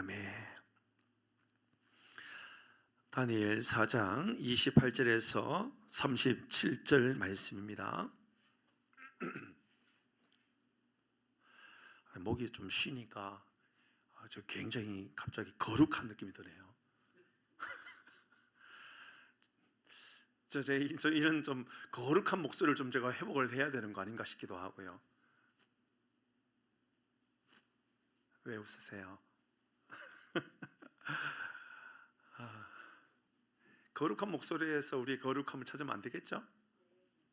아멘. 다니엘 4장 28절에서 37절 말씀입니다. 목이 좀 쉬니까 아주 굉장히 갑자기 거룩한 느낌이 드네요. 저 이런 좀 거룩한 목소리를 좀 제가 회복을 해야 되는 거 아닌가 싶기도 하고요. 왜 웃으세요? 거룩한 목소리에서 우리의 거룩함을 찾으면 안 되겠죠?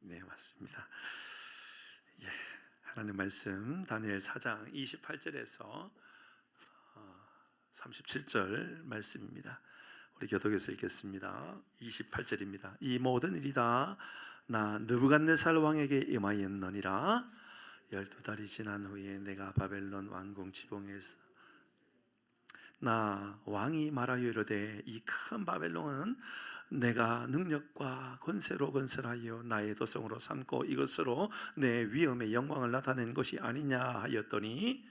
네, 맞습니다. 예, 하나님 말씀 다니엘 4장 28절에서 37절 말씀입니다. 우리 교독에서 읽겠습니다. 28절입니다. 이 모든 일이 다 나 느부갓네살 왕에게 임하였느니라. 12달이 지난 후에 내가 바벨론 왕궁 지붕에서 나 왕이 말하여 이르되 이 큰 바벨론은 내가 능력과 권세로 건설하여 나의 도성으로 삼고 이것으로 내 위엄의 영광을 나타낸 것이 아니냐 하였더니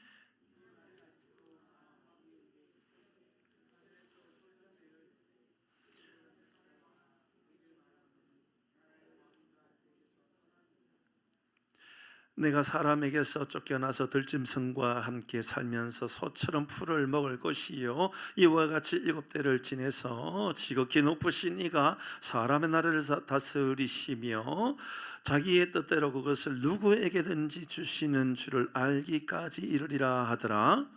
내가 사람에게서 쫓겨나서 들짐승과 함께 살면서 소처럼 풀을 먹을 것이요 이와 같이 7대를 지내서 지극히 높으신 이가 사람의 나라를 다스리시며 자기의 뜻대로 그것을 누구에게든지 주시는 줄을 알기까지 이르리라 하더라.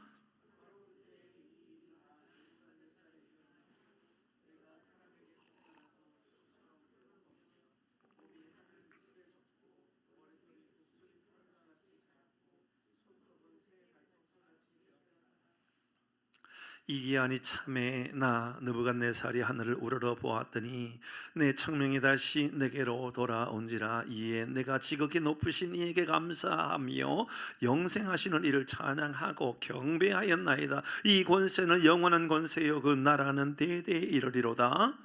이 기한이 참에 나 느부갓네살이 하늘을 우러러 보았더니 내 청명이 다시 내게로 돌아온지라. 이에 내가 지극히 높으신 이에게 감사하며 영생하시는 이를 찬양하고 경배하였나이다. 이 권세는 영원한 권세요 그 나라는 대대에 이르리로다.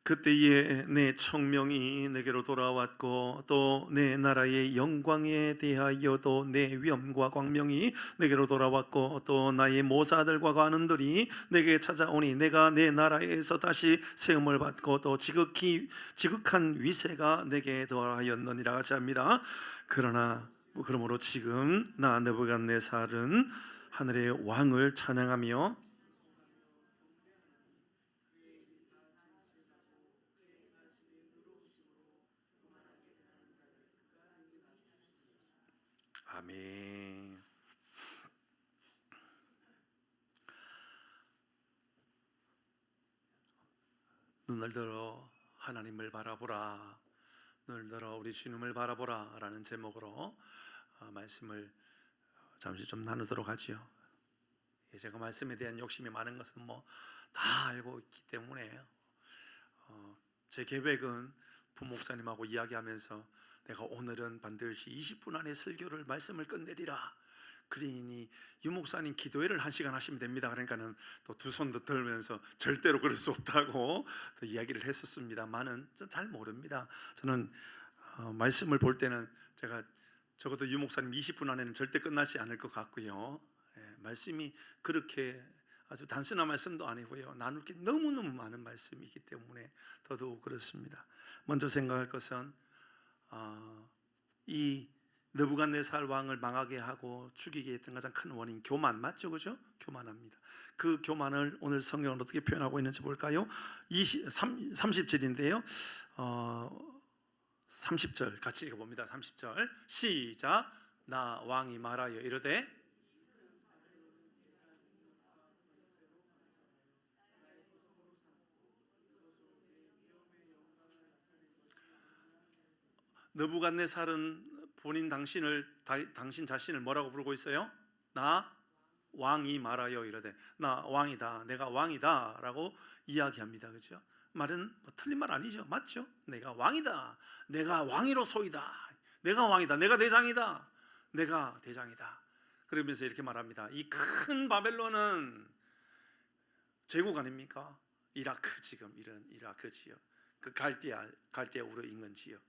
그때에 내 청명이 내게로 돌아왔고 또 내 나라의 영광에 대하여도 내 위엄과 광명이 내게로 돌아왔고 또 나의 모사들과 관원들이 내게 찾아오니 내가 내 나라에서 다시 세움을 받고 또 지극한 위세가 내게 더하였느니라 같이 합니다. 그러므로 지금 나 느부갓네살은 하늘의 왕을 찬양하며 아멘. 눈을 들어 하나님을 바라보라. 눈을 들어 우리 주님을 바라보라 라는 제목으로 말씀을 잠시 좀 나누도록 하지요. 제가 말씀에 대한 욕심이 많은 것은 다 알고 있기 때문에 제 계획은 부목사님하고 이야기하면서 내가 오늘은 반드시 20분 안에 설교를 말씀을 끝내리라. 그러니 유목사님 기도회를 1시간 하시면 됩니다. 그러니까는 또 두 손도 들면서 절대로 그럴 수 없다고 또 이야기를 했었습니다만은 잘 모릅니다. 저는 말씀을 볼 때는 제가 적어도 유목사님 20분 안에는 절대 끝나지 않을 것 같고요. 말씀이 그렇게 아주 단순한 말씀도 아니고요. 나눌 게 너무너무 많은 말씀이기 때문에 더더욱 그렇습니다. 먼저 생각할 것은 이 느부갓네살 왕을 망하게 하고 죽이게 했던 가장 큰 원인 교만 맞죠? 그죠? 교만합니다. 그 교만을 오늘 성경은 어떻게 표현하고 있는지 볼까요? 30절인데요 30절 같이 읽어봅니다. 30절 시작. 나 왕이 말하여 이르되 느부갓네살은 당신 자신을 뭐라고 부르고 있어요? 나 왕이 말하여 이르되 나 왕이다, 내가 왕이다 라고 이야기합니다. 그렇죠? 말은 틀린 말 아니죠. 맞죠? 내가 왕이다, 내가 왕이로소이다, 내가 왕이다, 내가 대장이다, 내가 대장이다. 그러면서 이렇게 말합니다. 이 큰 바벨론은 제국 아닙니까? 이라크, 지금 이런 이라크 지역, 그 갈대아우로 인근 지역.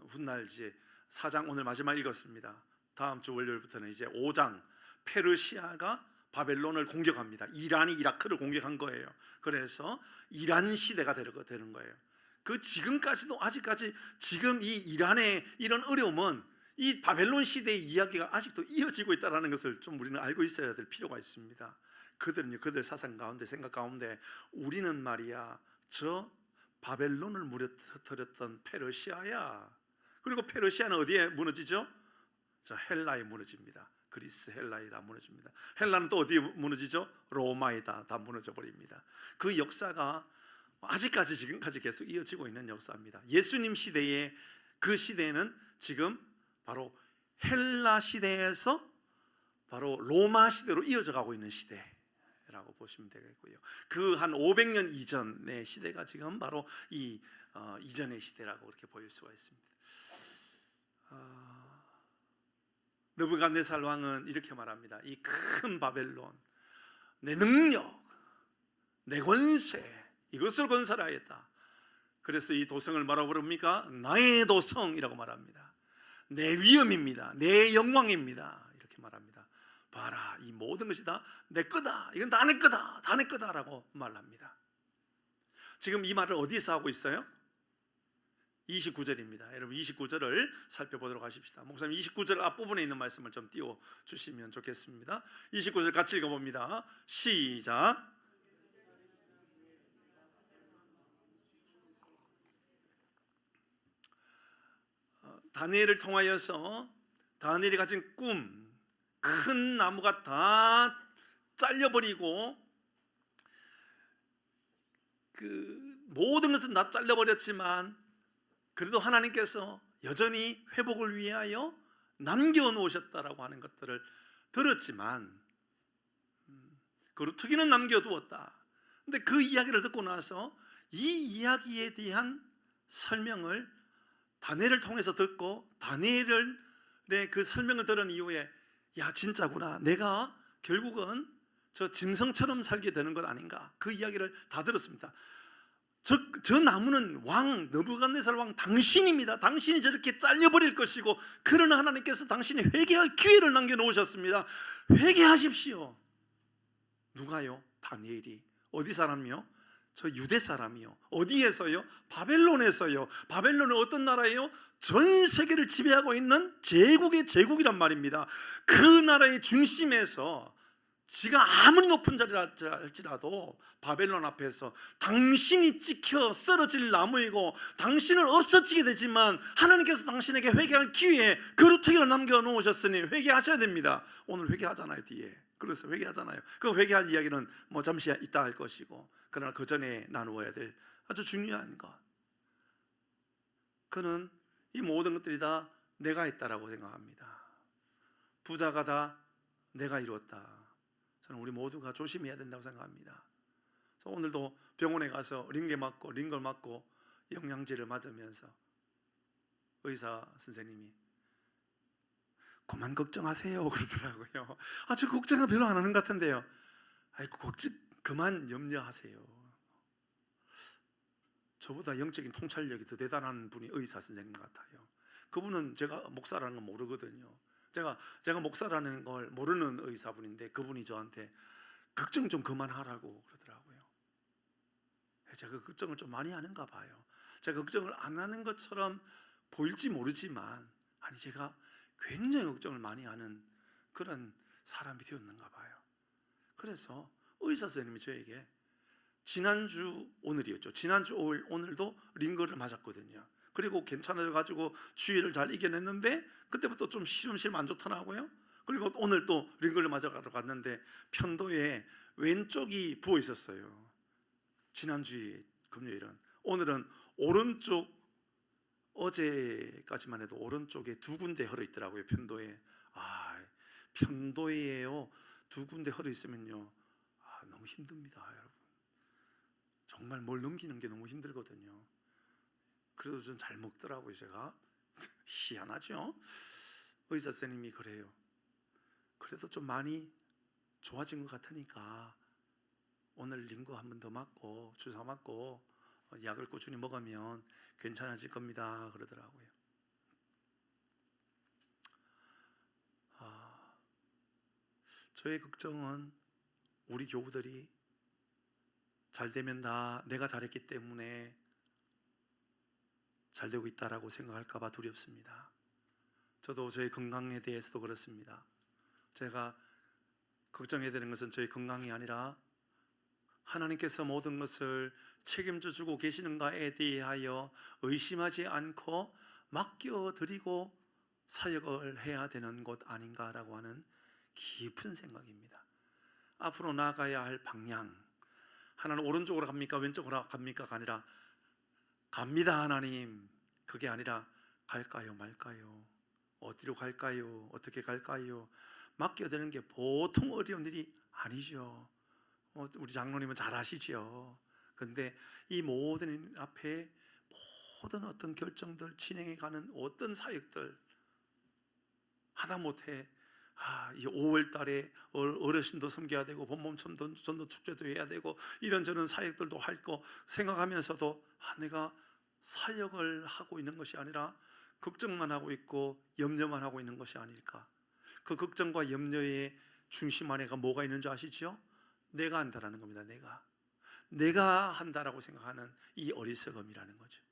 훗날 이제 4장 오늘 마지막 읽었습니다. 다음 주 월요일부터는 이제 5장 페르시아가 바벨론을 공격합니다. 이란이 이라크를 공격한 거예요. 그래서 이란 시대가 되는 거예요. 그 지금까지도 아직까지 지금 이 이란의 이런 어려움은 이 바벨론 시대의 이야기가 아직도 이어지고 있다는 것을 좀 우리는 알고 있어야 될 필요가 있습니다. 그들 사상 가운데, 생각 가운데 우리는 말이야 저 바벨론을 무너뜨렸던 페르시아야. 그리고 페르시아는 어디에 무너지죠? 저 헬라에 무너집니다. 그리스, 헬라에 다 무너집니다. 헬라는 또 어디에 무너지죠? 로마에 다 무너져 버립니다. 그 역사가 아직까지 지금까지 계속 이어지고 있는 역사입니다. 예수님 시대의 그 시대는 지금 바로 헬라 시대에서 바로 로마 시대로 이어져 가고 있는 시대라고 보시면 되겠고요. 그 한 500년 이전의 시대가 지금 바로 이 이전의 시대라고 그렇게 보일 수가 있습니다. 느부갓네살 왕은 이렇게 말합니다. 이 큰 바벨론, 내 능력, 내 권세, 이것을 건설하였다. 그래서 이 도성을 뭐라고 부릅니까? 나의 도성이라고 말합니다. 내 위엄입니다. 내 영광입니다. 이렇게 말합니다. 봐라, 이 모든 것이 다 내 거다. 이건 다 내 거다. 다 내 거다라고 말합니다. 지금 이 말을 어디서 하고 있어요? 29절입니다. 여러분 29절을 살펴보도록 하십시다. 목사님 29절 앞부분에 있는 말씀을 좀 띄워주시면 좋겠습니다. 29절 같이 읽어봅니다. 시작. 다니엘을 통하여서 다니엘이 가진 꿈, 큰 나무가 다 잘려버리고 그 모든 것은 다 잘려버렸지만 그래도 하나님께서 여전히 회복을 위하여 남겨놓으셨다라고 하는 것들을 들었지만 거루투기는 남겨두었다. 근데 그 이야기를 듣고 나서 이 이야기에 대한 설명을 다니엘을 통해서 듣고 다니엘의 그 설명을 들은 이후에 야 진짜구나, 내가 결국은 저 짐승처럼 살게 되는 것 아닌가, 그 이야기를 다 들었습니다. 저 나무는 왕 느부갓네살 왕 당신입니다. 당신이 저렇게 잘려버릴 것이고 그러나 하나님께서 당신이 회개할 기회를 남겨놓으셨습니다. 회개하십시오. 누가요? 다니엘이. 어디 사람이요? 저 유대 사람이요. 어디에서요? 바벨론에서요. 바벨론은 어떤 나라예요? 전 세계를 지배하고 있는 제국의 제국이란 말입니다. 그 나라의 중심에서 지가 아무리 높은 자리라 할지라도 바벨론 앞에서 당신이 찍혀 쓰러질 나무이고 당신은 없어지게 되지만 하나님께서 당신에게 회개할 기회에 거루터기를 남겨놓으셨으니 회개하셔야 됩니다. 오늘 회개하잖아요. 뒤에. 그래서 회개하잖아요. 그 회개할 이야기는 뭐 잠시 이따 할 것이고, 그러나 그 전에 나누어야 될 아주 중요한 것, 그는 이 모든 것들이 다 내가 했다라고 생각합니다. 부자가 다 내가 이루었다. 저는 우리 모두가 조심해야 된다고 생각합니다. 그래서 오늘도 병원에 가서 링겔 맞고 영양제를 맞으면서 의사 선생님이 그만 걱정하세요 그러더라고요. 저 걱정은 별로 안 하는 것 같은데요. 아이고 걱정 그만 염려하세요. 저보다 영적인 통찰력이 더 대단한 분이 의사 선생님 같아요. 그분은 제가 목사라는 걸 모르거든요. 제가 목사라는 걸 모르는 의사분인데 그분이 저한테 걱정 좀 그만하라고 그러더라고요. 제가 걱정을 좀 많이 하는가 봐요. 제가 걱정을 안 하는 것처럼 보일지 모르지만 제가 굉장히 걱정을 많이 하는 그런 사람이 되었는가 봐요. 그래서 의사 선생님이 저에게 지난주 오늘이었죠. 지난주 오늘도 링거를 맞았거든요. 그리고 괜찮아져가지고 주의를 잘 이겨냈는데 그때부터 좀 시름시름 안 좋더라고요. 그리고 오늘 또 링거를 맞아가러 갔는데 편도에 왼쪽이 부어 있었어요. 지난주에 금요일은. 오늘은 오른쪽, 어제까지만 해도 오른쪽에 2군데 헐어 있더라고요. 편도에. 편도에요 2군데 헐어 있으면요 너무 힘듭니다, 여러분. 정말 뭘 넘기는 게 너무 힘들거든요. 그래도 전 잘 먹더라고요. 제가 희한하죠. 의사 선생님이 그래요. 그래도 좀 많이 좋아진 것 같으니까 오늘 링거 한 번 더 맞고 주사 맞고 약을 꾸준히 먹으면 괜찮아질 겁니다 그러더라고요. 저의 걱정은 우리 교우들이 잘 되면 다 내가 잘했기 때문에 잘 되고 있다라고 생각할까 봐 두렵습니다. 저도 저의 건강에 대해서도 그렇습니다. 제가 걱정해야 되는 것은 저의 건강이 아니라 하나님께서 모든 것을 책임져 주고 계시는가에 대하여 의심하지 않고 맡겨드리고 사역을 해야 되는 것 아닌가라고 하는 깊은 생각입니다. 앞으로 나아가야 할 방향, 하나는 오른쪽으로 갑니까 왼쪽으로 갑니까가 아니라 갑니다 하나님, 그게 아니라 갈까요 말까요, 어디로 갈까요, 어떻게 갈까요, 맡겨드리는 게 보통 어려운 일이 아니죠. 우리 장로님은 잘 아시죠. 그런데 이 모든 일 앞에 모든 어떤 결정들, 진행해가는 어떤 사역들 하다못해 이 5월 달에 어르신도 섬겨야 되고 본몸 전도 축제도 해야 되고 이런저런 사역들도 할 거 생각하면서도 내가 사역을 하고 있는 것이 아니라 걱정만 하고 있고 염려만 하고 있는 것이 아닐까. 그 걱정과 염려의 중심 안에가 뭐가 있는 줄 아시죠? 내가 한다라는 겁니다. 내가 한다라고 생각하는 이 어리석음이라는 거죠.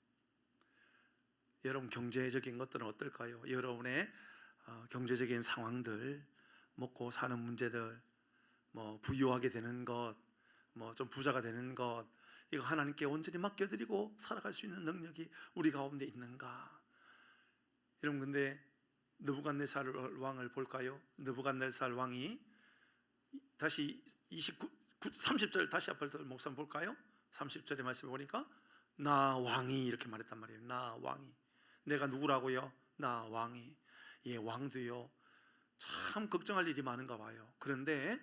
여러분 경제적인 것들은 어떨까요? 여러분의 경제적인 상황들, 먹고 사는 문제들, 부유하게 되는 것, 좀 부자가 되는 것, 이거 하나님께 온전히 맡겨드리고 살아갈 수 있는 능력이 우리 가운데 있는가? 여러분 근데 느부갓네살 왕을 볼까요? 느부갓네살 왕이 다시 30절 다시 앞을 목사 볼까요? 30절의 말씀을 보니까 나 왕이 이렇게 말했단 말이에요. 나 왕이. 내가 누구라고요? 나 왕이. 왕도요 참 걱정할 일이 많은가 봐요. 그런데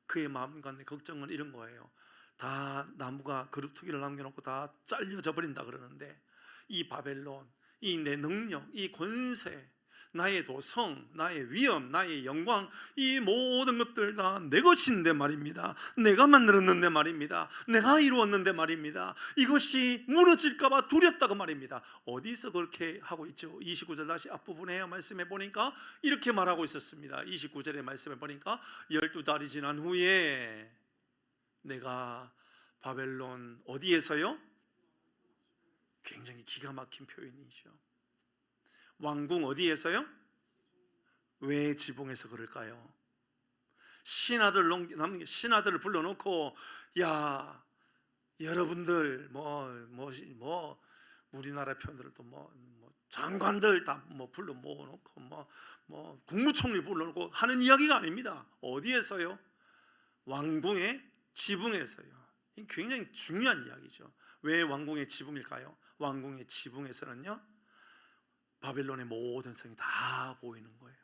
그의 마음 가운데 걱정은 이런 거예요. 다 나무가 그루터기를 남겨놓고 다 잘려져 버린다 그러는데 이 바벨론, 이 내 능력, 이 권세, 나의 도성, 나의 위엄, 나의 영광, 이 모든 것들 다 내 것인데 말입니다. 내가 만들었는데 말입니다. 내가 이루었는데 말입니다. 이것이 무너질까 봐 두렵다고 말입니다. 어디서 그렇게 하고 있죠? 29절 다시 앞부분에 말씀해 보니까 이렇게 말하고 있었습니다. 29절에 말씀해 보니까 12달이 지난 후에 내가 바벨론 어디에서요? 굉장히 기가 막힌 표현이죠. 왕궁 어디에서요? 왜 지붕에서 그럴까요? 신하들을 불러놓고 야 여러분들 우리나라 표현들도 장관들 다 불러 모아놓고 국무총리 불러놓고 하는 이야기가 아닙니다. 어디에서요? 왕궁의 지붕에서요. 굉장히 중요한 이야기죠. 왜 왕궁의 지붕일까요? 왕궁의 지붕에서는요 바벨론의 모든 성이 다 보이는 거예요.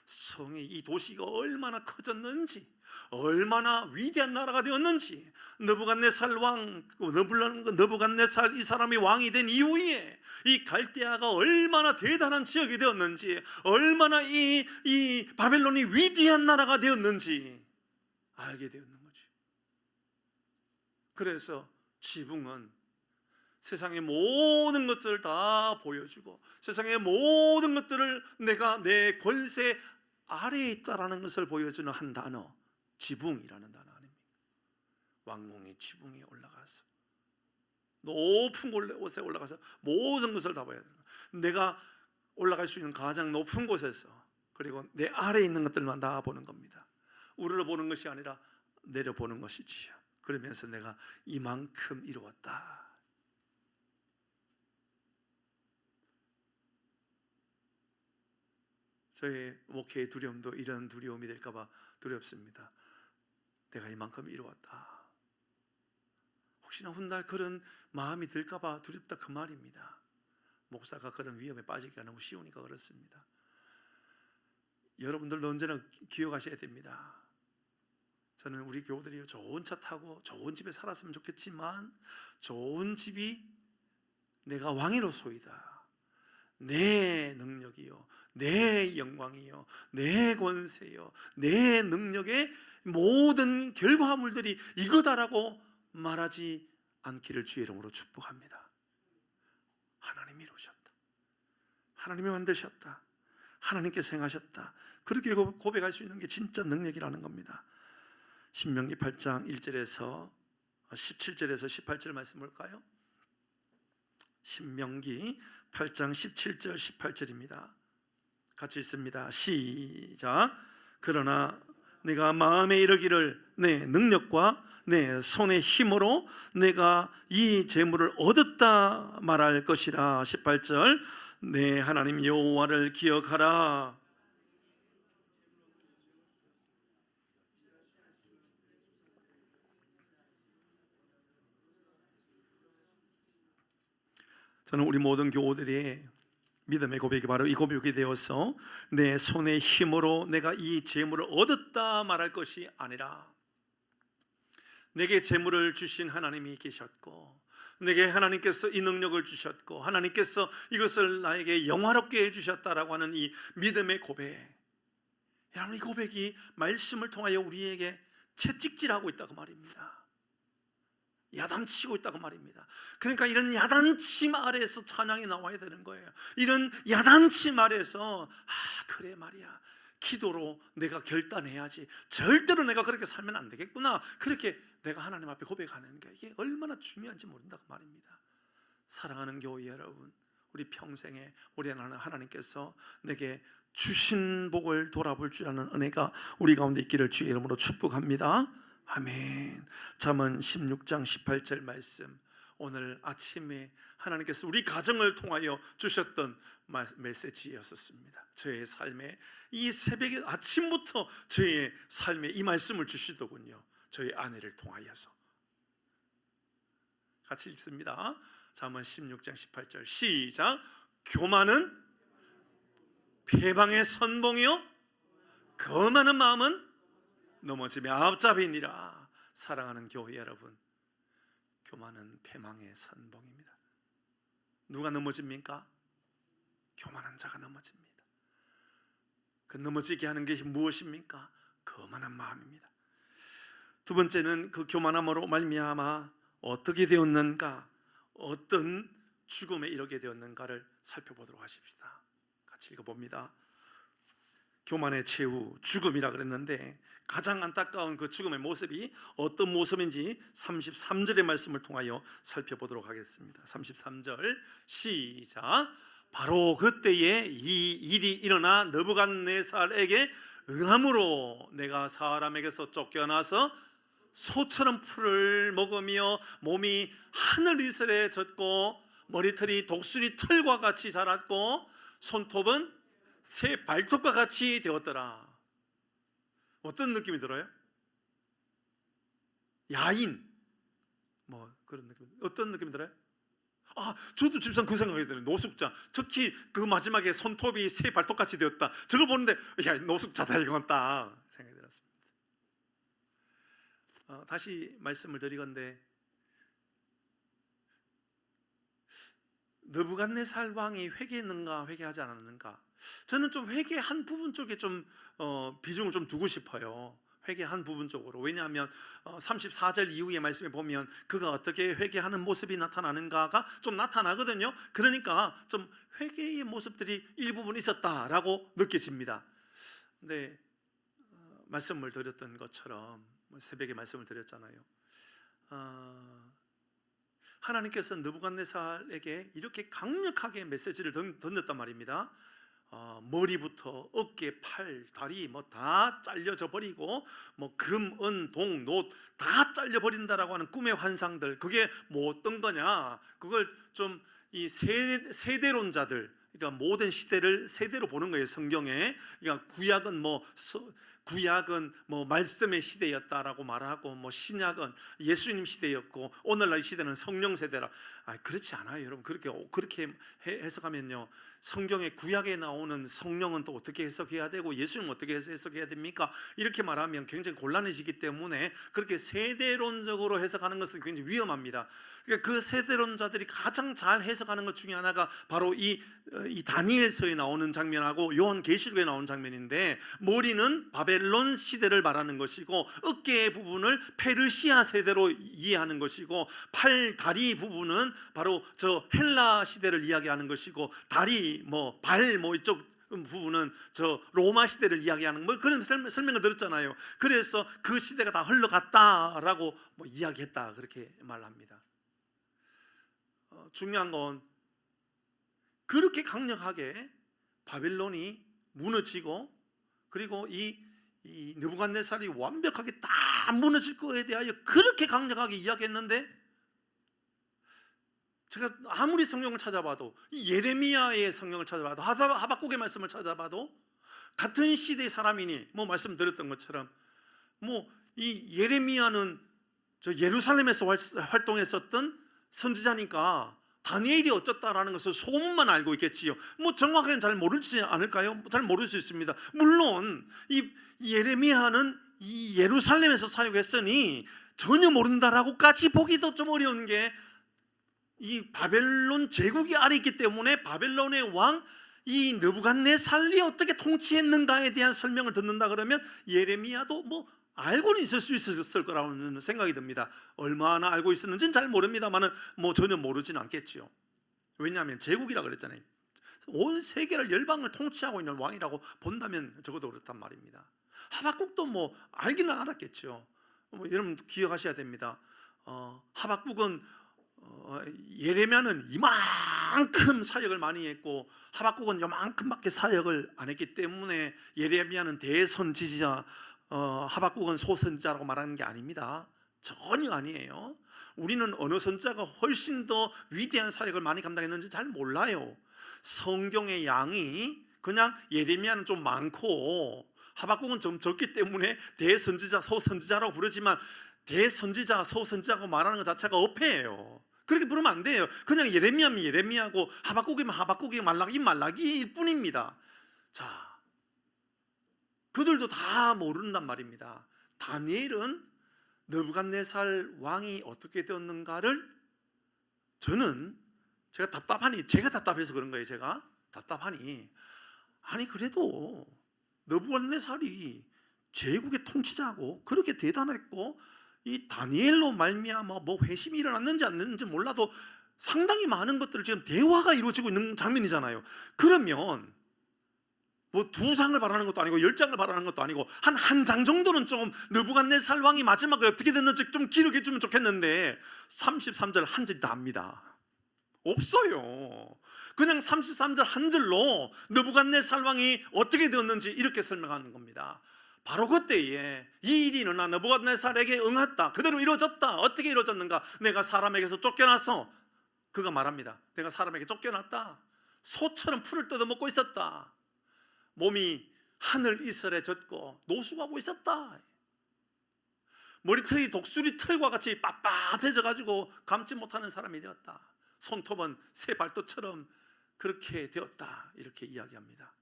성이, 이 도시가 얼마나 커졌는지, 얼마나 위대한 나라가 되었는지, 느부갓네살 이 사람이 왕이 된 이후에 이 갈대아가 얼마나 대단한 지역이 되었는지, 얼마나 이 바벨론이 위대한 나라가 되었는지 알게 되었는 거죠. 그래서 지붕은 세상의 모든 것을 다 보여주고 세상의 모든 것들을 내가 내 권세 아래에 있다라는 것을 보여주는 한 단어, 지붕이라는 단어 아닙니까? 왕궁의 지붕에 올라가서 높은 곳에 올라가서 모든 것을 다 봐야 되는 거예요. 내가 올라갈 수 있는 가장 높은 곳에서, 그리고 내 아래에 있는 것들만 다 보는 겁니다. 우러러보는 것이 아니라 내려보는 것이지요. 그러면서 내가 이만큼 이루었다. 저의 목회의 두려움도 이런 두려움이 될까 봐 두렵습니다. 내가 이만큼 이루었다. 혹시나 훗날 그런 마음이 들까 봐 두렵다 그 말입니다. 목사가 그런 위험에 빠지기가 너무 쉬우니까 그렇습니다. 여러분들도 언제나 기억하셔야 됩니다. 저는 우리 교우들이 좋은 차 타고 좋은 집에 살았으면 좋겠지만 좋은 집이 내가 왕이로소이다. 내 능력이요, 내 영광이요, 내 권세요, 내 능력에 모든 결과물들이 이거다라고 말하지 않기를 주의 이름으로 축복합니다. 하나님이 이루셨다, 하나님이 만드셨다, 하나님께서 행하셨다, 그렇게 고백할 수 있는 게 진짜 능력이라는 겁니다. 신명기 8장 1절에서 17절에서 18절 말씀 볼까요? 신명기 8장 17절 18절입니다. 같이 읽습니다. 시작. 그러나 내가 마음에 이르기를 내 능력과 내 손의 힘으로 내가 이 재물을 얻었다 말할 것이라. 18절. 내 하나님 여호와를 기억하라. 저는 우리 모든 교우들이 믿음의 고백이 바로 이 고백이 되어서 내 손의 힘으로 내가 이 재물을 얻었다 말할 것이 아니라, 내게 재물을 주신 하나님이 계셨고, 내게 하나님께서 이 능력을 주셨고, 하나님께서 이것을 나에게 영화롭게 해주셨다라고 하는 이 믿음의 고백, 여러분, 이 고백이 말씀을 통하여 우리에게 채찍질하고 있다고 말입니다. 야단치고 있다고 말입니다. 그러니까 이런 야단침 아래에서 찬양이 나와야 되는 거예요. 이런 야단침 아래에서 그래 말이야, 기도로 내가 결단해야지, 절대로 내가 그렇게 살면 안 되겠구나, 그렇게 내가 하나님 앞에 고백하는 게 이게 얼마나 중요한지 모른다고 말입니다. 사랑하는 교회 여러분, 우리 평생에 우리 하나님께서 내게 주신 복을 돌아볼 줄 아는 은혜가 우리 가운데 있기를 주의 이름으로 축복합니다. 아멘. 잠언 16장 18절 말씀, 오늘 아침에 하나님께서 우리 가정을 통하여 주셨던 메시지였었습니다. 저의 삶에 이 새벽에 아침부터 저의 삶에 이 말씀을 주시더군요. 저희 아내를 통하여서. 같이 읽습니다. 잠언 16장 18절 시작. 교만은 패방의 선봉이요 거만한 마음은 넘어짐의 앞잡이니라. 사랑하는 교회 여러분, 교만은 패망의 선봉입니다. 누가 넘어집니까? 교만한 자가 넘어집니다. 그 넘어지게 하는 것이 무엇입니까? 거만한 마음입니다. 두 번째는 그 교만함으로 말미암아 어떻게 되었는가, 어떤 죽음에 이르게 되었는가를 살펴보도록 하십시다. 같이 읽어봅니다. 교만의 최후 죽음이라 그랬는데, 가장 안타까운 그 죽음의 모습이 어떤 모습인지 33절의 말씀을 통하여 살펴보도록 하겠습니다. 33절 시작. 바로 그때에 이 일이 일어나 느부갓네살에게 응함으로 내가 사람에게서 쫓겨나서 소처럼 풀을 먹으며 몸이 하늘 이슬에 젖고 머리털이 독수리 털과 같이 자랐고 손톱은 새 발톱과 같이 되었더라. 어떤 느낌이 들어요? 야인, 뭐 그런 느낌. 어떤 느낌이 들어요? 저도 집상 그 생각이 드네요. 노숙자. 특히 그 마지막에 손톱이 새 발톱같이 되었다. 저걸 보는데 야, 노숙자다 이건 딱 생각이 들었습니다. 다시 말씀을 드리건대, 느부갓네살 왕이 회개했는가 회개하지 않았는가, 저는 좀 회개한 부분 쪽에 좀 비중을 좀 두고 싶어요. 회개한 부분 쪽으로. 왜냐하면 34절 이후의 말씀에 보면 그가 어떻게 회개하는 모습이 나타나는가가 좀 나타나거든요. 그러니까 좀 회개의 모습들이 일부분 있었다라고 느껴집니다. 근데 말씀을 드렸던 것처럼, 새벽에 말씀을 드렸잖아요. 하나님께서 느부갓네살에게 이렇게 강력하게 메시지를 던졌단 말입니다. 머리부터 어깨, 팔, 다리 뭐 다 잘려져 버리고, 뭐 금, 은, 동, 놋 다 잘려 버린다라고 하는 꿈의 환상들, 그게 뭐 어떤 거냐? 그걸 좀 이 세대론자들, 그러니까 모든 시대를 세대로 보는 거예요. 성경에. 그러니까 구약은 뭐 말씀의 시대였다라고 말하고, 뭐 신약은 예수님 시대였고, 오늘날 이 시대는 성령 세대라. 그렇지 않아요, 여러분. 그렇게 해석하면요, 성경의 구약에 나오는 성령은 또 어떻게 해석해야 되고 예수님은 어떻게 해석해야 됩니까? 이렇게 말하면 굉장히 곤란해지기 때문에 그렇게 세대론적으로 해석하는 것은 굉장히 위험합니다. 그러니까 그 세대론자들이 가장 잘 해석하는 것 중에 하나가 바로 이 다니엘서에 나오는 장면하고 요한계시록에 나오는 장면인데, 머리는 바벨 바벨론 시대를 말하는 것이고, 어깨 부분을 페르시아 세대로 이해하는 것이고, 팔 다리 부분은 바로 저 헬라 시대를 이야기하는 것이고, 다리 발 이쪽 부분은 저 로마 시대를 이야기하는 그런 설명을 들었잖아요. 그래서 그 시대가 다 흘러갔다라고 이야기했다, 그렇게 말합니다. 중요한 건 그렇게 강력하게 바벨론이 무너지고, 그리고 이 느부갓네살이 완벽하게 다 무너질 거에 대하여 그렇게 강력하게 이야기했는데, 제가 아무리 성경을 찾아봐도, 이 예레미야의 성경을 찾아봐도, 하박국의 말씀을 찾아봐도 같은 시대의 사람이니 말씀드렸던 것처럼 이 예레미야는 저 예루살렘에서 활동했었던 선지자니까 다니엘이 어쩌다라는 것을 소문만 알고 있겠지요. 정확하게는 잘 모르지 않을까요? 잘 모를 수 있습니다. 물론 이 예레미야는 이 예루살렘에서 사역했으니 전혀 모른다라고까지 보기도 좀 어려운 게, 이 바벨론 제국이 아래 있기 때문에 바벨론의 왕 이 느부갓네살이 어떻게 통치했는가에 대한 설명을 듣는다 그러면 예레미야도 알고는 있을 수 있었을 거라는 생각이 듭니다. 얼마나 알고 있었는지는 잘 모릅니다만 전혀 모르지는 않겠지요. 왜냐하면 제국이라 그랬잖아요. 온 세계를, 열방을 통치하고 있는 왕이라고 본다면 적어도 그렇단 말입니다. 하박국도 알기는 알았겠죠. 여러분 기억하셔야 됩니다. 하박국은 예레미야는 이만큼 사역을 많이 했고 하박국은 이만큼밖에 사역을 안 했기 때문에 예레미야는 대선지자, 하박국은 소선지자라고 말하는 게 아닙니다. 전혀 아니에요. 우리는 어느 선지자가 훨씬 더 위대한 사역을 많이 감당했는지 잘 몰라요. 성경의 양이 그냥 예레미야는 좀 많고 하박국은 좀 적기 때문에 대선지자, 소선지자라고 부르지만, 대선지자, 소선지자라고 말하는 것 자체가 어폐예요. 그렇게 부르면 안 돼요. 그냥 예레미야면 예레미야고 하박국이면 하박국이, 말라기면 말라기일 뿐입니다. 자, 그들도 다 모른단 말입니다. 다니엘은 느부갓네살 왕이 어떻게 되었는가를, 제가 답답해서 그런 거예요. 제가 답답하니, 아니 그래도 느부갓네살이 제국의 통치자고 그렇게 대단했고, 이 다니엘로 말미암아 회심이 일어났는지 안 했는지 몰라도 상당히 많은 것들을 지금 대화가 이루어지고 있는 장면이잖아요. 그러면 두 장을 바라는 것도 아니고 10장을 바라는 것도 아니고 한 장 정도는 좀 느부갓네살 왕이 마지막에 어떻게 됐는지 좀 기록해 주면 좋겠는데 33절 한 절이 다입니다. 없어요. 그냥 33절 한 절로 느부갓네살 왕이 어떻게 되었는지 이렇게 설명하는 겁니다. 바로 그때에 이 일이 일어나 느부갓네살에게 응했다. 그대로 이루어졌다. 어떻게 이루어졌는가? 내가 사람에게서 쫓겨나서, 그가 말합니다. 내가 사람에게 쫓겨났다. 소처럼 풀을 뜯어먹고 있었다. 몸이 하늘 이슬에 젖고 노숙하고 있었다. 머리털이 독수리 털과 같이 빳빳해져 가지고 감지 못하는 사람이 되었다. 손톱은 새 발톱처럼 그렇게 되었다. 이렇게 이야기합니다.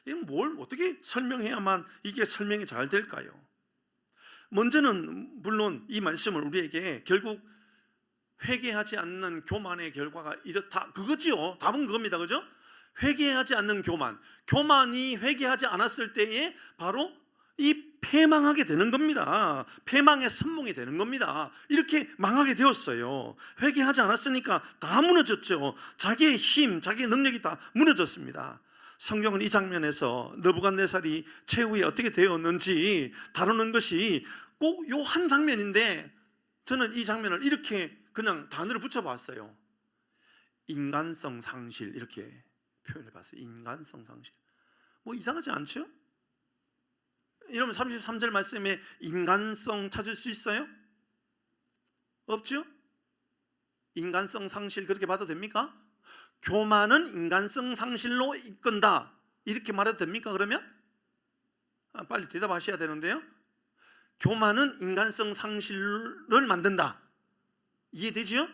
이건 뭘 어떻게 설명해야만 이게 설명이 잘 될까요? 먼저는 물론 이 말씀을 우리에게 결국 회개하지 않는 교만의 결과가 이렇다, 그거지요. 답은 그겁니다. 그죠? 회개하지 않는 교만이 회개하지 않았을 때에 바로 이 패망하게 되는 겁니다. 패망의 선봉이 되는 겁니다. 이렇게 망하게 되었어요. 회개하지 않았으니까 다 무너졌죠. 자기의 힘, 자기의 능력이 다 무너졌습니다. 성경은 이 장면에서 느부갓네살이 최후에 어떻게 되었는지 다루는 것이 꼭 요 한 장면인데, 저는 이 장면을 이렇게 그냥 단어를 붙여봤어요. 인간성 상실, 이렇게 표현해봤어요. 인간성 상실. 이상하지 않죠? 이러면 33절 말씀에 인간성 찾을 수 있어요? 없죠? 인간성 상실 그렇게 봐도 됩니까? 교만은 인간성 상실로 이끈다, 이렇게 말해도 됩니까? 그러면 빨리 대답하셔야 되는데요. 교만은 인간성 상실을 만든다, 이해되지요?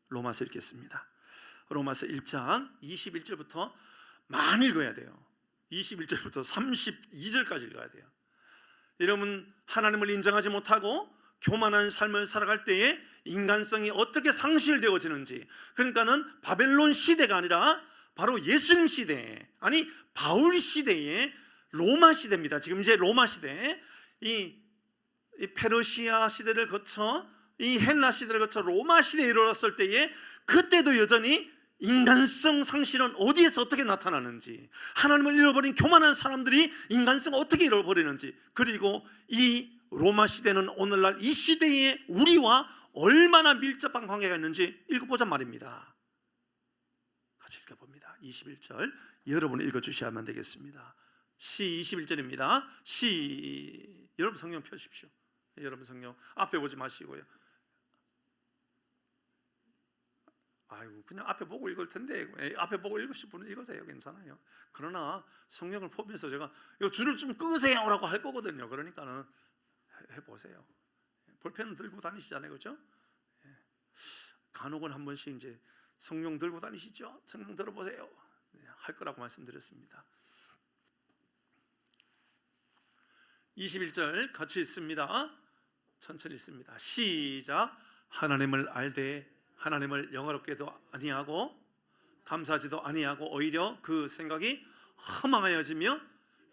로마서 읽겠습니다. 로마서 1장 21절부터 많이 읽어야 돼요. 21절부터 32절까지 읽어야 돼요. 여러분, 하나님을 인정하지 못하고 교만한 삶을 살아갈 때에 인간성이 어떻게 상실되어지는지, 그러니까는 바벨론 시대가 아니라 바로 예수님 시대에, 아니 바울 시대에 로마 시대입니다. 지금 이제 로마 시대, 이 페르시아 시대를 거쳐 이 헬라 시대를 거쳐 로마 시대에 이르렀을 때에 그때도 여전히 인간성 상실은 어디에서 어떻게 나타나는지, 하나님을 잃어버린 교만한 사람들이 인간성을 어떻게 잃어버리는지, 그리고 이 로마 시대는 오늘날 이 시대에 우리와 얼마나 밀접한 관계가 있는지 읽어보자 말입니다. 같이 읽어봅니다. 21절 여러분 읽어주셔야만 되겠습니다. 21절입니다. 여러분 성경 펴십시오. 여러분 성경 앞에 보지 마시고요. 아이고, 그냥 앞에 보고 읽을 텐데, 앞에 보고 읽으실 분은 읽으세요. 괜찮아요. 그러나 성경을 보면서 제가 이 줄을 좀 끄세요라고 할 거거든요. 그러니까는 해보세요. 볼펜은 들고 다니시잖아요, 그렇죠? 간혹은 한 번씩 이제 성경 들고 다니시죠. 성경 들어보세요. 할 거라고 말씀드렸습니다. 21절 같이 있습니다. 천천히 있습니다. 시작. 하나님을 알되 하나님을 영화롭게도 아니하고 감사하지도 아니하고 오히려 그 생각이 허망하여지며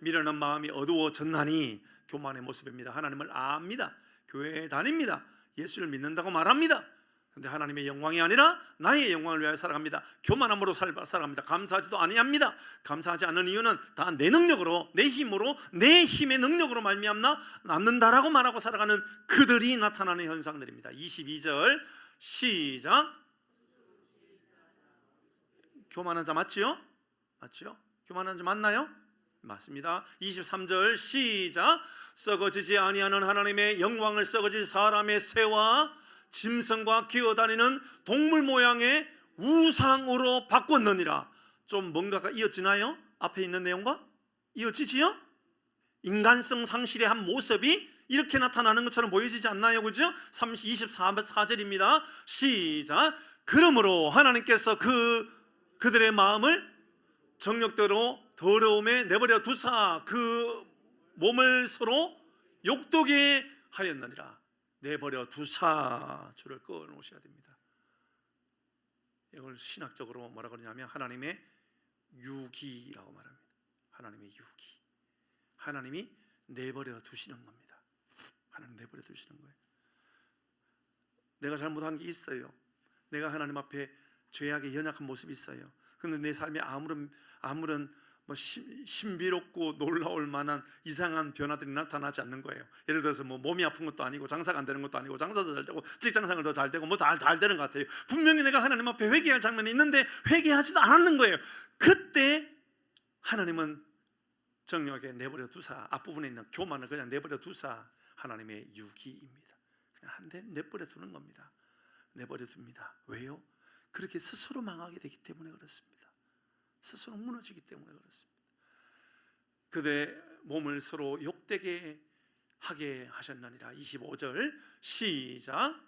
미련한 마음이 어두워졌나니, 교만의 모습입니다. 하나님을 압니다. 교회에 다닙니다. 예수를 믿는다고 말합니다. 근데 하나님의 영광이 아니라 나의 영광을 위하여 살아갑니다. 교만함으로 살아갑니다. 감사하지도 아니합니다. 감사하지 않는 이유는 다 내 능력으로, 내 힘으로, 내 힘의 능력으로 말미암나 남는다라고 말하고 살아가는 그들이 나타나는 현상들입니다. 22절 시작. 교만한 자 맞지요? 맞지요? 교만한 자 맞나요? 맞습니다. 23절 시작. 썩어지지 아니하는 하나님의 영광을 썩어질 사람의 새와 짐승과 기어다니는 동물 모양의 우상으로 바꿨느니라. 좀 뭔가가 이어지나요? 앞에 있는 내용과 이어지지요? 인간성 상실의 한 모습이 이렇게 나타나는 것처럼 보여지지 않나요? 그죠? 24절입니다. 시작. 그러므로 하나님께서 그들의 마음을 정욕대로 더러움에 내버려 두사 그 몸을 서로 욕되게 하였느니라. 내버려 두사, 줄을 끊어 놓으셔야 됩니다. 이걸 신학적으로 뭐라 그러냐면 하나님의 유기라고 말합니다. 하나님의 유기. 하나님이 내버려 두시는 겁니다. 하나님 내버려 두시는 거예요. 내가 잘못한 게 있어요. 내가 하나님 앞에 죄악의 연약한 모습이 있어요. 그런데 내 삶에 아무런 신비롭고 놀라울 만한 이상한 변화들이 나타나지 않는 거예요. 예를 들어서 몸이 아픈 것도 아니고 장사가 안 되는 것도 아니고 장사도 잘 되고 직장생활도 잘 되고 잘 되는 것 같아요. 분명히 내가 하나님 앞에 회개할 장면이 있는데 회개하지도 않았는 거예요. 그때 하나님은 정욕에 내버려 두사, 앞부분에 있는 교만을 그냥 내버려 두사, 하나님의 유기입니다. 그냥 한데 내버려 두는 겁니다. 내버려 둡니다. 왜요? 그렇게 스스로 망하게 되기 때문에 그렇습니다. 스스로 무너지기 때문에 그렇습니다. 그들의 몸을 서로 욕되게 하게 하셨느니라. 25절 시작.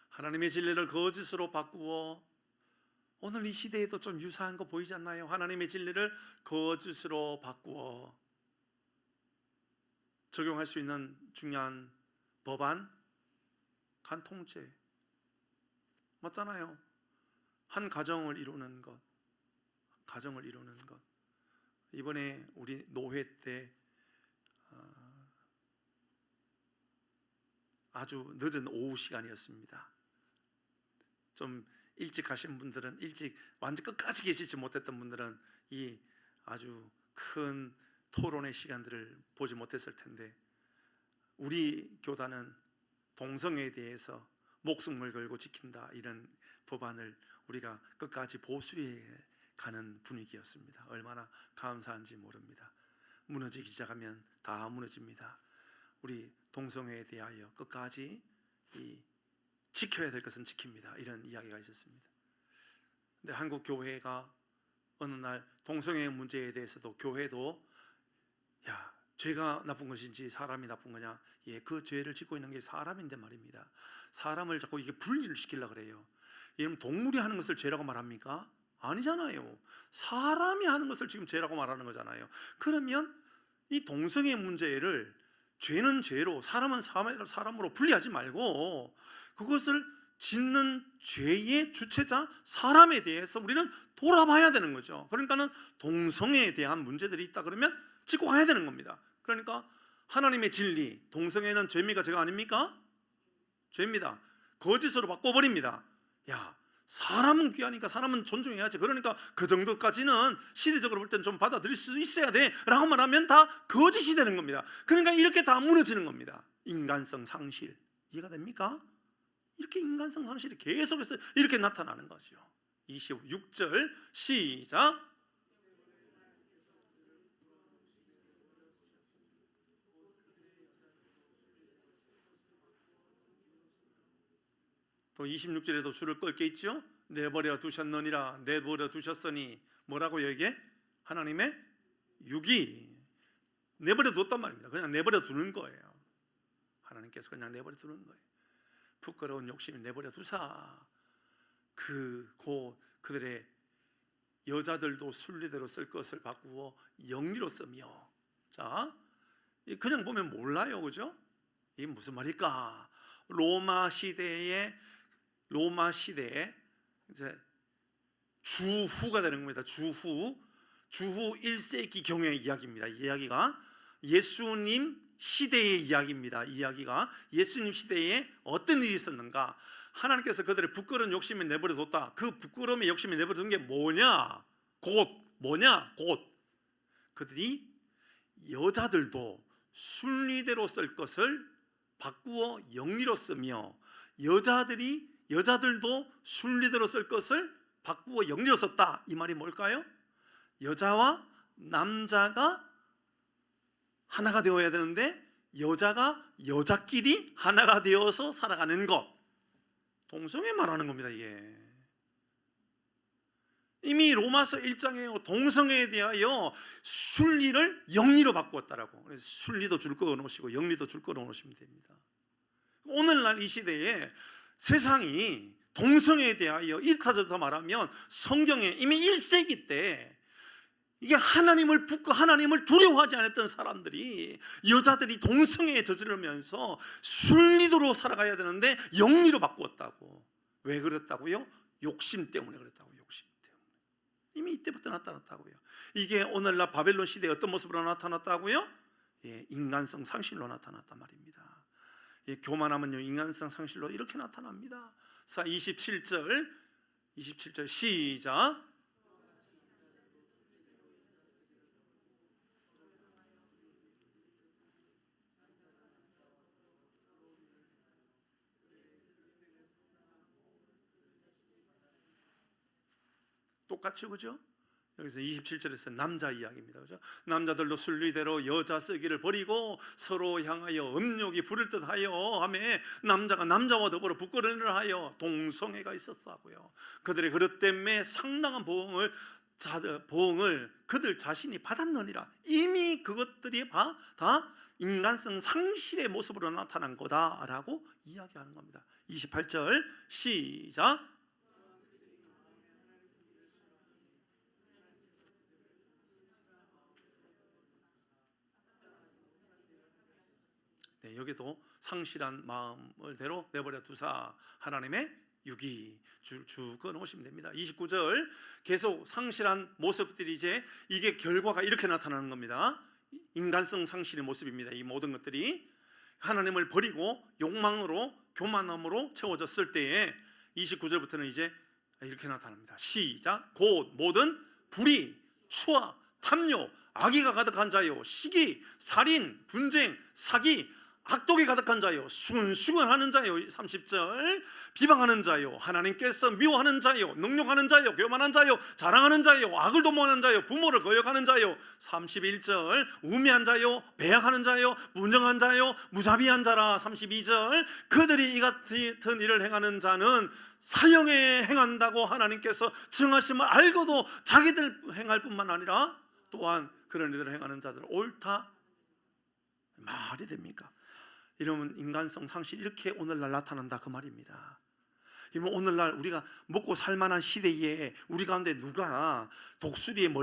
하나님의 진리를 거짓으로 바꾸어, 오늘 이 시대에도 좀 유사한 거 보이지 않나요? 하나님의 진리를 거짓으로 바꾸어 적용할 수 있는 중요한 법안, 간통죄 맞잖아요. 한 가정을 이루는 것, 이번에 우리 노회 때 아주 늦은 오후 시간이었습니다. 좀 일찍 가신 분들은, 일찍 완전 끝까지 계시지 못했던 분들은 이 아주 큰 토론의 시간들을 보지 못했을 텐데, 우리 교단은 동성애에 대해서 목숨을 걸고 지킨다, 이런 법안을 우리가 끝까지 보수해 가는 분위기였습니다. 얼마나 감사한지 모릅니다. 무너지기 시작하면 다 무너집니다. 우리 동성애에 대하여 끝까지 지켜야 될 것은 지킵니다, 이런 이야기가 있었습니다. 근데 한국 교회가 어느 날 동성애 문제에 대해서도 교회도 죄가 나쁜 것인지 사람이 나쁜 거냐? 그 죄를 짓고 있는 게 사람인데 말입니다. 사람을 자꾸 이게 분리를 시키려고 그래요. 여러분, 동물이 하는 것을 죄라고 말합니까? 아니잖아요. 사람이 하는 것을 지금 죄라고 말하는 거잖아요. 그러면 이 동성애 문제를 죄는 죄로, 사람은 사람으로 분리하지 말고 그것을 짓는 죄의 주체자 사람에 대해서 우리는 돌아봐야 되는 거죠. 그러니까는 동성애에 대한 문제들이 있다 그러면 짚고 가야 되는 겁니다. 그러니까 하나님의 진리, 동성애는 죄입니까? 죄가 아닙니까? 죄입니다. 거짓으로 바꿔버립니다. 야, 사람은 귀하니까 사람은 존중해야지. 그러니까 그 정도까지는 시대적으로 볼 때는 좀 받아들일 수 있어야 돼 라고 말하면 다 거짓이 되는 겁니다. 그러니까 이렇게 다 무너지는 겁니다. 인간성 상실, 이해가 됩니까? 이렇게 인간성 상실이 계속해서 이렇게 나타나는 거죠. 26절 시작. 또 26절에도 줄을 끌 게 있죠. 내버려 두셨느니라. 내버려 두셨으니 뭐라고 여기에? 하나님의 육이 내버려 뒀단 말입니다. 그냥 내버려 두는 거예요. 하나님께서 그냥 내버려 두는 거예요. 부끄러운 욕심을 내버려 두사 곧 그들의 여자들도 순리대로 쓸 것을 바꾸어 영리로 쓰며. 자, 그냥 보면 몰라요, 그죠? 이게 무슨 말일까? 로마 시대에 이제 주후가 되는 겁니다. 주후 1세기 경의 이야기입니다. 이야기가 예수님 시대의 이야기입니다. 이야기가 예수님 시대에 어떤 일이 있었는가? 하나님께서 그들의 부끄러운 욕심을 내버려뒀다. 그 부끄러움의 욕심을 내버려둔 게 뭐냐? 곧 그들이 여자들도 순리대로 쓸 것을 바꾸어 영리로 쓰며, 여자들도 순리대로 쓸 것을 바꾸어 영리로 썼다. 이 말이 뭘까요? 여자와 남자가 하나가 되어야 되는데 여자가 여자끼리 하나가 되어서 살아가는 것, 동성애 말하는 겁니다. 이게 이미 로마서 1장에 동성애에 대하여 순리를 영리로 바꾸었다라고. 순리도 줄 거 놓으시고 영리도 줄 거 놓으시면 됩니다. 오늘날 이 시대에 세상이 동성애에 대하여 이타져서 말하면 성경에 이미 1세기 때 이게 하나님을 두려워하지 않았던 사람들이, 여자들이 동성애에 저지르면서 순리도로 살아가야 되는데 영리로 바꾸었다고. 왜 그랬다고요? 욕심 때문에 그랬다고. 욕심 때문에. 이미 이때부터 나타났다고요. 이게 오늘날 바벨론 시대에 어떤 모습으로 나타났다고요? 인간성 상실로 나타났단 말입니다. 교만하면요 인간성 상실로 이렇게 나타납니다. 27절 시작. 똑같이, 그죠? 여기서 27절에서 남자 이야기입니다. 그죠? 남자들도 순리대로 여자 쓰기를 버리고 서로 향하여 음욕이 부를 듯하여 하며 남자가 남자와 더불어 부끄러움을 하여 동성애가 있었다고요. 그들의 그릇 때문에 상당한 보응을 그들 자신이 받았느니라. 이미 그것들이 다 인간성 상실의 모습으로 나타난 거다라고 이야기하는 겁니다. 28절 시작. 여기도 상실한 마음을대로 내버려 두사 하나님의 육이 주거 놓으시면 됩니다. 29절 계속 상실한 모습들이 이게 결과가 이렇게 나타나는 겁니다. 인간성 상실의 모습입니다. 이 모든 것들이 하나님을 버리고 욕망으로 교만함으로 채워졌을 때에 29절부터는 이제 이렇게 나타납니다. 시작. 곧 모든 불의, 추와, 탐욕, 악의가 가득한 자요, 시기, 살인, 분쟁, 사기, 악독이 가득한 자요, 수근수근하는 자요, 30절 비방하는 자요, 하나님께서 미워하는 자요, 능욕하는 자요, 교만한 자요, 자랑하는 자요, 악을 도모하는 자요, 부모를 거역하는 자요, 31절 우매한 자요, 배약하는 자요, 무능한 자요, 무자비한 자라. 32절 그들이 이 같은 일을 행하는 자는 사형에 행한다고 하나님께서 증하심을 알고도 자기들 행할 뿐만 아니라 또한 그런 일을 행하는 자들은 옳다. 말이 됩니까? 이러면 인간성 상실 이렇게 오늘날 나타난다 그 말입니다. 그러면 오늘날 우리가 먹고 살만한 시대에 우리 가운데 누가 독수리의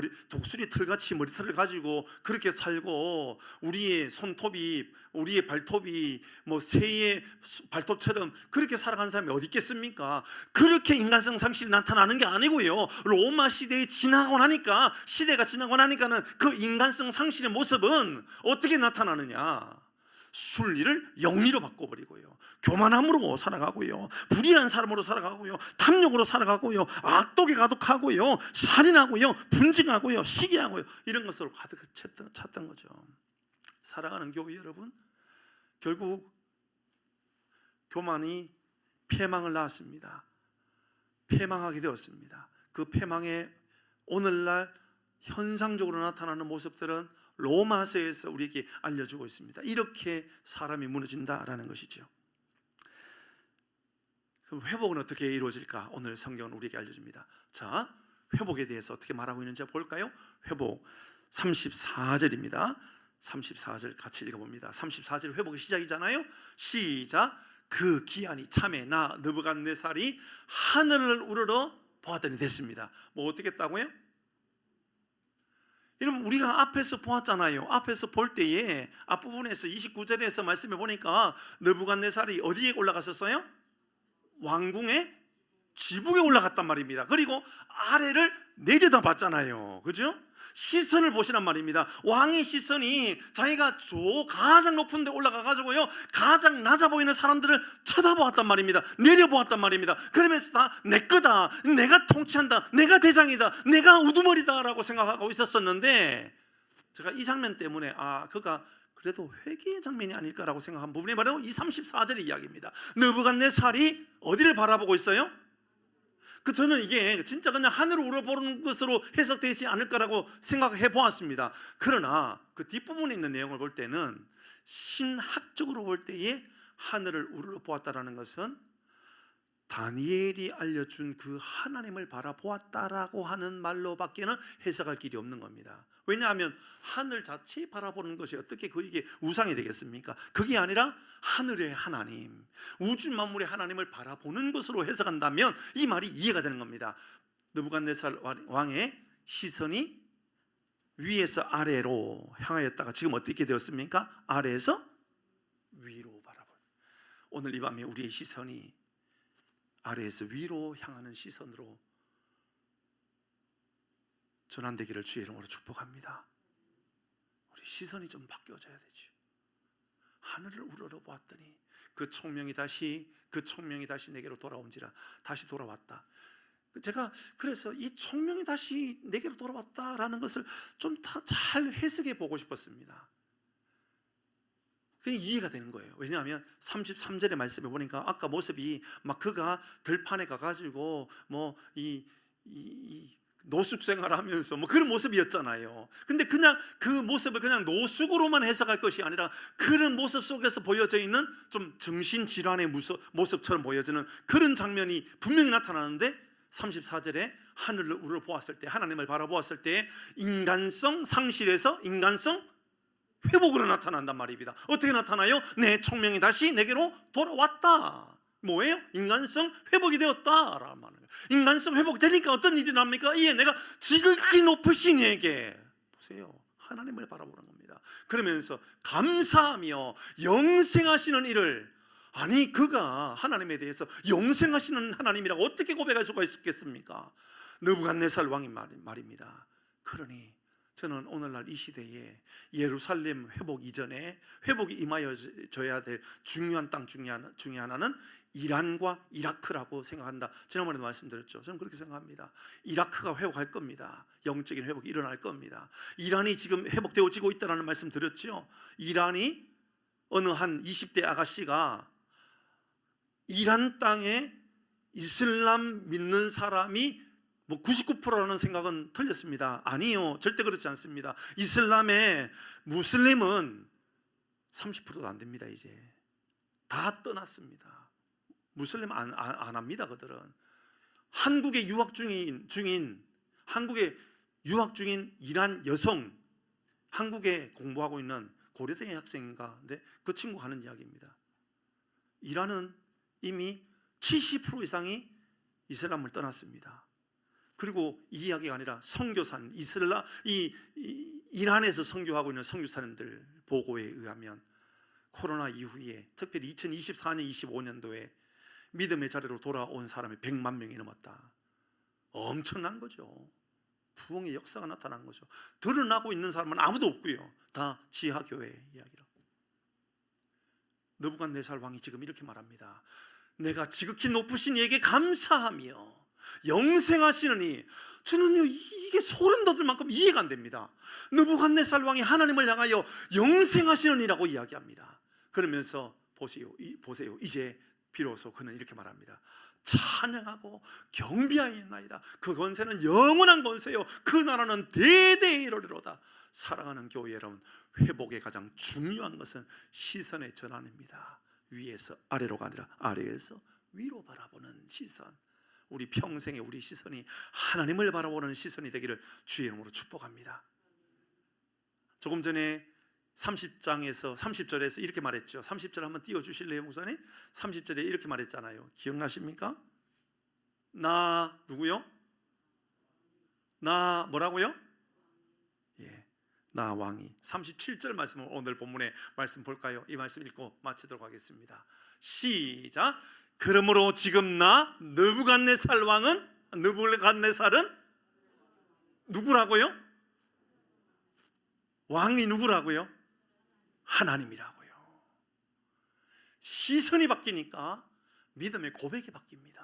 틀같이 머리털을 가지고 그렇게 살고 우리의 손톱이, 우리의 발톱이 뭐 새의 발톱처럼 그렇게 살아가는 사람이 어디 있겠습니까? 그렇게 인간성 상실이 나타나는 게 아니고요, 로마 시대에 지나고 나니까, 시대가 지나고 나니까는 그 인간성 상실의 모습은 어떻게 나타나느냐, 순리를 영리로 바꿔버리고요, 교만함으로 살아가고요, 불의한 사람으로 살아가고요, 탐욕으로 살아가고요, 악독에 가득하고요, 살인하고요, 분쟁하고요, 시기하고요, 이런 것으로 가득 찼던 거죠. 사랑하는 교회 여러분, 결국 교만이 패망을 낳았습니다. 패망하게 되었습니다. 그 패망의 오늘날 현상적으로 나타나는 모습들은 로마서에서 우리에게 알려주고 있습니다. 이렇게 사람이 무너진다라는 것이죠. 그럼 회복은 어떻게 이루어질까? 오늘 성경은 우리에게 알려줍니다. 자, 회복에 대해서 어떻게 말하고 있는지 볼까요? 회복 34절입니다. 34절 같이 읽어봅니다. 34절 회복의 시작이잖아요. 시작. 그 기한이 참에 나 느부갓네살이 하늘을 우러러 보았더니 됐습니다. 뭐 어떻게 했다고요? 여러분, 우리가 앞에서 보았잖아요. 앞에서 볼 때에 앞부분에서 29절에서 말씀해 보니까 느부갓네살이 어디에 올라갔었어요? 왕궁의 지붕에 올라갔단 말입니다. 그리고 아래를 내려다봤잖아요. 그죠? 시선을 보시란 말입니다. 왕의 시선이 자기가 가장 높은 데 올라가가지고요, 가장 낮아 보이는 사람들을 쳐다보았단 말입니다. 내려보았단 말입니다. 그러면서 다 내 거다, 내가 통치한다, 내가 대장이다, 내가 우두머리다 라고 생각하고 있었었는데, 제가 이 장면 때문에 그가 그래도 회개의 장면이 아닐까라고 생각한 부분이 바로 이 34절의 이야기입니다. 느부갓네살이 어디를 바라보고 있어요? 저는 이게 진짜 그냥 하늘을 우러보는 것으로 해석되지 않을까라고 생각해 보았습니다. 그러나 그 뒷부분에 있는 내용을 볼 때는, 신학적으로 볼 때에 하늘을 우러보았다라는 것은 다니엘이 알려준 그 하나님을 바라보았다라고 하는 말로밖에는 해석할 길이 없는 겁니다. 왜냐하면 하늘 자체 바라보는 것이 어떻게 그에게 우상이 되겠습니까? 그게 아니라 하늘의 하나님, 우주 만물의 하나님을 바라보는 것으로 해석한다면 이 말이 이해가 되는 겁니다. 느부갓네살 왕의 시선이 위에서 아래로 향하였다가 지금 어떻게 되었습니까? 아래에서 위로 바라보는, 오늘 이 밤에 우리의 시선이 아래에서 위로 향하는 시선으로 전환되기를 주의 이름으로 축복합니다. 우리 시선이 좀 바뀌어져야 되죠. 하늘을 우러러 보았더니 그 총명이 다시 내게로 돌아온지라. 다시 돌아왔다. 제가 그래서 이 총명이 다시 내게로 돌아왔다라는 것을 좀 더 잘 해석해 보고 싶었습니다. 그게 이해가 되는 거예요. 왜냐하면 33절의 말씀에 보니까 아까 모습이 막 그가 들판에 가가지고 노숙 생활하면서 그런 모습이었잖아요. 근데 그냥 그 모습을 그냥 노숙으로만 해석할 것이 아니라 그런 모습 속에서 보여져 있는 좀 정신질환의 모습처럼 보여지는 그런 장면이 분명히 나타나는데, 34절에 하늘을 우러보았을 때, 하나님을 바라보았을 때 인간성 상실에서 인간성 회복으로 나타난단 말입니다. 어떻게 나타나요? 내 총명이 다시 내게로 돌아왔다. 뭐예요? 인간성 회복이 되었다라는 말이에요. 인간성 회복되니까 어떤 일이 납니까? 이에 내가 지극히 높으신 이에게, 보세요, 하나님을 바라보는 겁니다. 그러면서 감사하며 영생하시는 이를, 아니 그가 하나님에 대해서 영생하시는 하나님이라고 어떻게 고백할 수가 있겠습니까? 느부갓네살 왕이 말입니다. 그러니 저는 오늘날 이 시대에 예루살렘 회복 이전에 회복이 임하여져야 될 중요한 땅 중에 하나는 이란과 이라크라고 생각한다. 지난번에도 말씀드렸죠. 저는 그렇게 생각합니다. 이라크가 회복할 겁니다. 영적인 회복이 일어날 겁니다. 이란이 지금 회복되어지고 있다는 말씀 드렸죠. 이란이 어느 한 20대 아가씨가 이란 땅에 이슬람 믿는 사람이 99%라는 생각은 틀렸습니다. 아니요, 절대 그렇지 않습니다. 무슬림은 30%도 안 됩니다. 이제 다 떠났습니다. 무슬림 안 합니다. 그들은 한국에 유학 중인 한국에 유학 중인 이란 여성, 한국에 공부하고 있는 고려대 학생인가, 근데 그 친구가 하는 이야기입니다. 이란은 이미 70% 이상이 이슬람을 떠났습니다. 그리고 이 이야기가 아니라 선교사님, 이란에서 선교하고 있는 선교사님들 보고에 의하면 코로나 이후에 특별히 2024년, 25년도에 믿음의 자리로 돌아온 사람이 100만 명이 넘었다. 엄청난 거죠. 부흥의 역사가 나타난 거죠. 드러나고 있는 사람은 아무도 없고요. 다 지하교회 이야기라고. 느부갓네살 왕이 지금 이렇게 말합니다. 내가 지극히 높으신 이에게 감사하며 영생하시느니, 저는요 이게 소름 돋을 만큼 이해가 안 됩니다. 느부갓네살 왕이 하나님을 향하여 영생하시느니라고 이야기합니다. 그러면서 보세요, 이제 비로소 그는 이렇게 말합니다. 찬양하고 경비하였나이다. 그 권세는 영원한 권세요, 그 나라는 대대에 이르리로다. 사랑하는 교회 여러분, 회복의 가장 중요한 것은 시선의 전환입니다. 위에서 아래로가 아니라 아래에서 위로 바라보는 시선. 우리 평생에 우리 시선이 하나님을 바라보는 시선이 되기를 주의 이름으로 축복합니다. 조금 전에 30장에서 30절에서 이렇게 말했죠. 30절 한번 띄워주실래요, 목사님? 30절에 이렇게 말했잖아요. 기억나십니까? 나 누구요? 나 뭐라고요? 예, 나 왕이. 37절 말씀을 오늘 본문의 말씀 볼까요? 이 말씀 읽고 마치도록 하겠습니다. 시작. 그러므로 지금 나 느부갓네살 왕은, 느부갓네살은 누구라고요? 왕이 누구라고요? 하나님이라고요. 시선이 바뀌니까 믿음의 고백이 바뀝니다.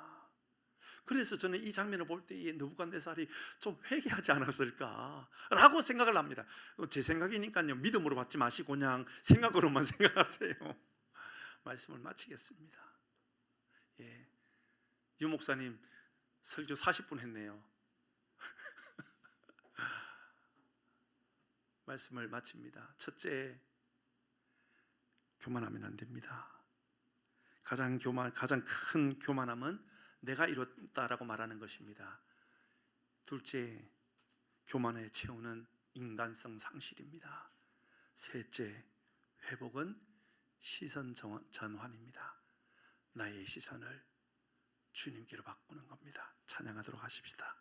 그래서 저는 이 장면을 볼 때 이 느부갓네살이 좀 회개하지 않았을까라고 생각을 합니다. 제 생각이니까요, 믿음으로 받지 마시고 그냥 생각으로만 생각하세요. 말씀을 마치겠습니다. 예, 유 목사님 설교 40분 했네요. 말씀을 마칩니다. 첫째, 교만하면 안 됩니다. 가장 큰 교만함은 내가 이뤘다라고 말하는 것입니다. 둘째, 교만의 채우는 인간성 상실입니다. 셋째, 회복은 시선 전환입니다. 나의 시선을 주님께로 바꾸는 겁니다. 찬양하도록 하십시다.